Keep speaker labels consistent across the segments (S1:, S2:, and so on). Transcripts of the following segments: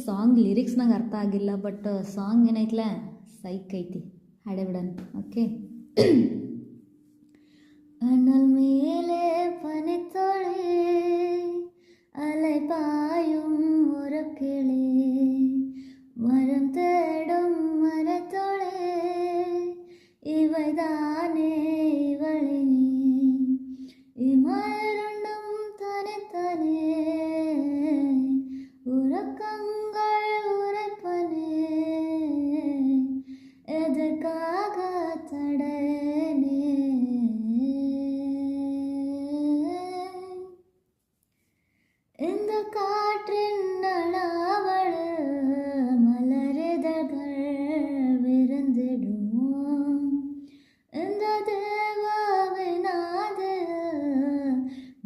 S1: Song lyrics ನಂಗೆ ಅರ್ಥ ಆಗಿಲ್ಲ, ಬಟ್ ಸಾಂಗ್ ಏನೈತಲ್ಲ ಸೈಕ್ ಐತಿ, ಹಾಡೇ ಬಿಡೋಣ. ಓಕೆ. அனல் மேலே பனித்தொழி அலை பாயும் உறக்கிளி மரம் தேடும் மரத்தொழி இவைதானே இவளினி இமருண்டும் தனித்தனே உறக்கங்கள் உரைப்பனே எதற்காக தடனே இந்த காற்றின் நலாவள மலரிதழ்கள் விருந்திடுமோ இந்த தேவாவினாத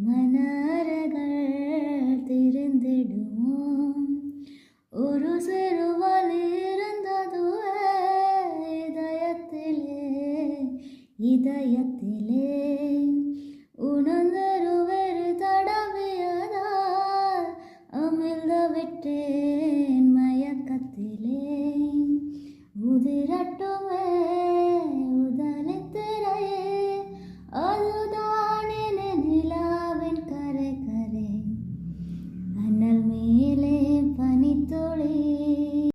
S1: மனரகள் திரிந்திடுமோ ஒரு சிறு வலி இருந்ததுவே இதயத்திலே உணர்ந்தருவே